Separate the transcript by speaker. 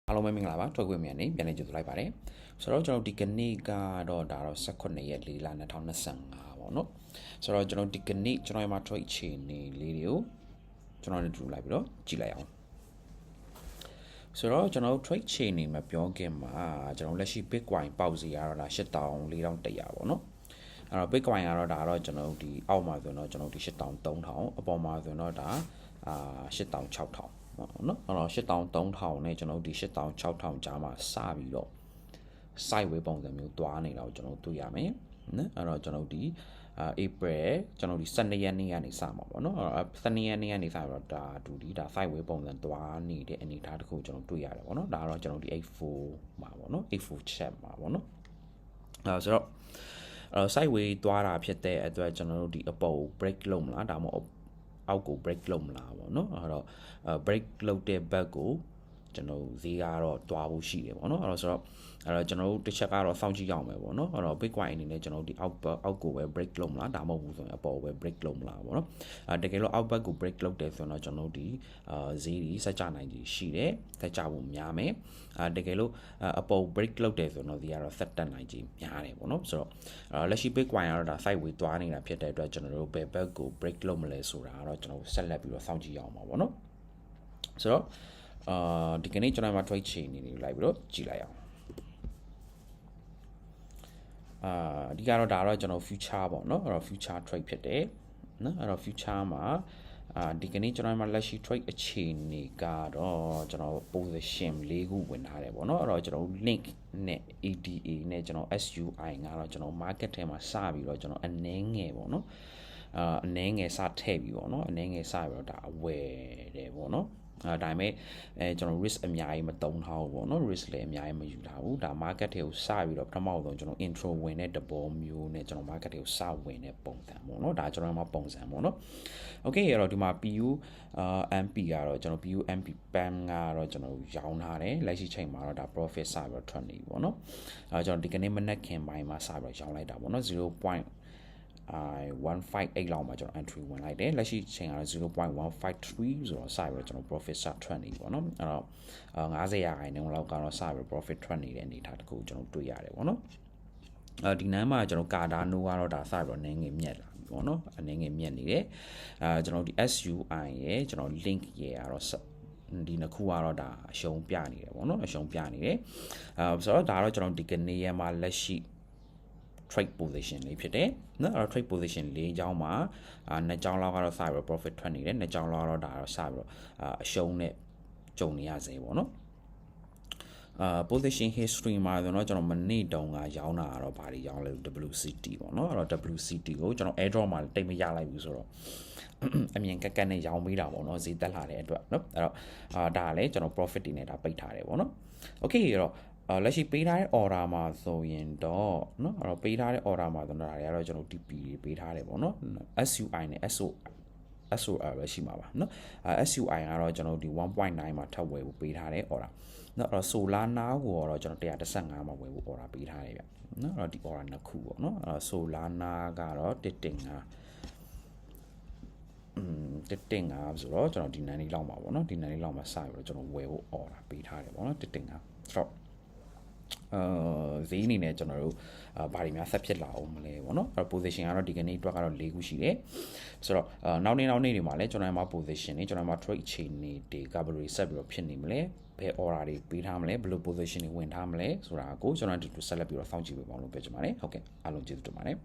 Speaker 1: အားလုံးပဲမင်္ဂလာပါထုတ်ခွင့်မြန်နေပြန်လည်ကြိုဆိုလိုက်ပါတယ်ဆိုတော့ကျွန်တော်ဒီကနေ့ကတော့ဒါတော့18ရက်4လ2025ပေါ့နော်ဆိုတော့ကျွန်တော်ဒီကနေ့ကျွန်တော်ရဲ့မှာ trade အခြေအနေလေးတွေကိုကျွန်တော်တို့တူလိုက်ပြီးတော့ကြည့်လိုက်အောင်ဆိုတော့ကျွန်တော် trade အခြေအနေမှာပြောခင်မှာကျွန်တော်လက်ရှိ Bitcoin ပေါက်စီရတော့ဒါ84,100ပေါ့နော်အဲ့တော့ Bitcoin ကတော့ဒါတော့ကျွန်တော်ဒီအောက်မှာဆိုတော့ကျွန်တော်ဒီ83,000အပေါ်မှာဆိုတော့ဒါ86,000နော်အဲ့တော့83,000နဲ့ကျွန်တော်ဒီ86,000ကြားမှာစပြီးတော့ sideways ပုံစံမျိုးသွားနေတာကိုကျွန်တော်တွေ့ရမယ်နော်အဲ့တော့ကျွန်တော်ဒီApril ကျွန်တော်ဒီ12ရက်နေ့ကနေစမှာပေါ့နော်အဲ့12ရက်နေ့ကနေစတော့ဒါဒူဒီဒါ sideways ပုံစံသွားနေတဲ့အနေအထားတစ်ခုကျွန်တော်တွေ့ရတယ်ပေါ့နော်ဒါကတော့ကျွန်တော်ဒီ84မှာပေါ့နော်84 chat မှာပေါ့နော်ဆိုတော့sideways သွားတာဖြစ်တဲ့အတွက်ကျွန်တော်တို့ဒီအပေါ် break လုပ်မလားဒါမှမဟုတ်အောက်ကို break လုပ်မလားပေါ့နော်အဲ့တော့ break လုပ်တဲ့ back ကိုကျွန်တော်ဈေးကတော့တွားဖို့ရှိတယ်ပေါ့နော်အဲ့တော့ဆိုတော့ကျွန်တော်တို့တစ်ချက်ကတော့စောင့်ကြည့်ရအောင်ပဲပေါ့နော်အဲ့တော့ Bitcoin အနေနဲ့ကျွန်တော်ဒီအောက်ကိုပဲ break လုပ်မလားဒါမှမဟုတ်ဘူးဆိုရင်အပေါ်ပဲ break လုပ်မလားပေါ့နော်တကယ်လို့အောက် back ကို break လုပ်တယ်ဆိုတော့ကျွန်တော်တို့ဒီဈေးကြီးဆက်ကြနိုင်ကြီးရှိတယ်ဆက်ကြဖို့များမယ်တကယ်လို့အပေါ် break လုပ်တယ်ဆိုတော့ဒီကတော့ဆက်တက်နိုင်ကြီးများတယ်ပေါ့နော်ဆိုတော့လက်ရှိ Bitcoin ကတော့ဒါ sideways သွားနေတာဖြစ်တဲ့အတွက်ကျွန်တော်တို့ဘယ် back ကို break လုပ်မလဲဆိုတာကတော့ကျွန်တော်ဆက်လက်ပြီးတော့စောင့်ကြည့်ရအောင်ပါပေါ့နော်ဆိုတော့ဒီကနေ့ကျွန်တော်မှာ trade chain နေလိုက်ပြီးတော့ကြည့်လိုက်အောင်ဒီကတော့ဒါတော့ကျွန်တော် future ပေါ့နော်အဲ့တော့ future trade ဖြစ်တယ်နော်အဲ့တော့ future မှာဒီကနေ့ကျွန်တော်မှာလက်ရှိ trade အခြေအနေကတော့ကျွန်တော် position ၄ခုဝင်ထားတယ်ပေါ့နော်အဲ့တော့ကျွန်တော် link နဲ့ ADA နဲ့ကျွန်တော် SUI ကတော့ကျွန်တော် market ထဲမှာစပြီးတော့ကျွန်တော်အနည်းငယ်ပေါ့နော်အနည်းငယ်စထည့်ပြီးပေါ့နော်အနည်းငယ်စပြီးတော့ဒါအဝယ်တယ်ပေါ့နော်ဒါပေမဲ့ကျွန်တော် risk အများကြီးမတုံးထားဘူးပေါ့နော် risk လည်းအများကြီးမယူထားဘူးဒါ market တွေကိုစပြီးတော့ပထမဆုံးကျွန်တော် intro ဝင်တဲ့တဘောမျိုးနဲ့ကျွန်တော် market တွေကိုစဝင်တဲ့ပုံစံပေါ့နော်ဒါကျွန်တော်မှာပုံစံပေါ့နော် okay အဲ့တော့ဒီမှာ PU MP ကတော့ကျွန်တော် PU MP PAM ကတော့ကျွန်တော်ရောင်းထားတယ်လက်ရှိချိန်မှာတော့ဒါ profit စပြီးတော့ထွက်နေပြီပေါ့နော်ကျွန်တော်ဒီကနေ့မနက်ခင်ပိုင်းမှာစပြီးတော့ရောင်းလိုက်တာပေါ့နော်0.158လောက်မှာကျွန်တော် entry ဝင်လိုက်တယ်လက်ရှိချိန်ကတော့ 0.153 ဆိုတော့စပြီးတော့ကျွန်တော် profit စထွက်နေပြီပေါ့နော်အဲ့တော့50%လောက်ကတော့စပြီး profit ထွက်နေတဲ့အနေအထားတစ်ခုကျွန်တော်တွေ့ရတယ်ပေါ့နော်ဒီနန်းမှာကျွန်တော်ကာတာနိုးကတော့ဒါစပြီးတော့နည်းငယ်မြက်လာပြီပေါ့နော်အနေငယ်မြက်နေတယ်ကျွန်တော်ဒီ SUI ရဲ့ကျွန်တော် link ရဲ့ကတော့ဒီနှစ်ခုကတော့ဒါအရှုံးပြနေတယ်ပေါ့နော်အရှုံးပြနေတယ်ဆိုတော့ဒါတော့ကျွန်တော်ဒီကနေ့ရက်မှာလက်ရှိtrade position လေးဖြစ်တယ်နော်အဲ့တော့ trade position ၄ကြောင်းမှာနှစ်ကြောင်းလောက်ကတော့စပြီးတော့ profit ထွက်နေတယ်နှစ်ကြောင်းလောက်ကတော့ဒါတော့စပြီးတော့အရှုံးနဲ့ကြုံနေရစေပေါ့နော်position history မှာဆိုတော့ကျွန်တော်မနေ့တုန်းကရောင်းတာကတော့ဘာတွေရောင်းလဲ WCT ပေါ့နော်အဲ့တော့ WCT ကိုကျွန်တော် airdrop မှာတိတ်မရလိုက်ဘူးဆိုတော့အမြင်ကက်ကက်နဲ့ရောင်းပေးတာပေါ့နော်ဈေးတက်လာတဲ့အတွက်နော်အဲ့တော့ဒါကလည်းကျွန်တော် profit တွေနဲ့ဒါပိတ်ထားတယ်ပေါ့နော် okay အဲ့တော့လက်ရှိပေးထားတဲ့ order မှာဆိုရင်တော့เนาะအဲ့တော့ပေးထားတဲ့ order မှာဆိုတော့ဒါတွေကတော့ကျွန်တော် TP တွေပေးထားတယ်ပေါ့နော် SUI နဲ့ SOR ပဲရှိမှာပါเนาะSUI ကတော့ကျွန်တော်ဒီ 1.9 မှာထပ်ဝယ်ဖို့ပေးထားတဲ့ order เนาะအဲ့တော့ Solana ကိုတော့ကျွန်တော်115မှာဝယ်ဖို့ order ပေးထားတယ်ဗျเนาะအဲ့တော့ဒီ order နှစ်ခုပေါ့เนาะအဲ့တော့ Solana ကတော့1.51.5ဆိုတော့ကျွန်တော်ဒီနန်းလေးလောက်မှာပေါ့เนาะဒီနန်းလေးလောက်မှာစပြီးတော့ကျွန်တော်ဝယ်ဖို့ order ပေးထားတယ်ပေါ့เนาะ1.5ဆိုတော့ဈေးအနေနဲ့ကျွန်တော်တို့ဘာတွေများဆက်ဖြစ်လာအောင်မလဲပေါ့နော်အဲ့တော့ position ကတော့ဒီကနေ့အတွက်ကတော့၄ခုရှိတယ်ဆိုတော့နောက်နေ့တွေမှာလည်းကျွန်တော်မှာ position တွေကျွန်တော်မှာ trade chain တွေကဘယ်လိုဆက်ပြီးတော့ဖြစ်နေမလဲဘယ် order တွေပေးထားမလဲဘယ်လို position တွေဝင်ထားမလဲဆိုတာကိုကျွန်တော်ဒီဆက်လက်ပြီးတော့စောင့်ကြည့်ပေးပါအောင်လို့ပြောချင်ပါတယ်ဟုတ်ကဲ့အားလုံးကျေးဇူးတင်ပါတယ်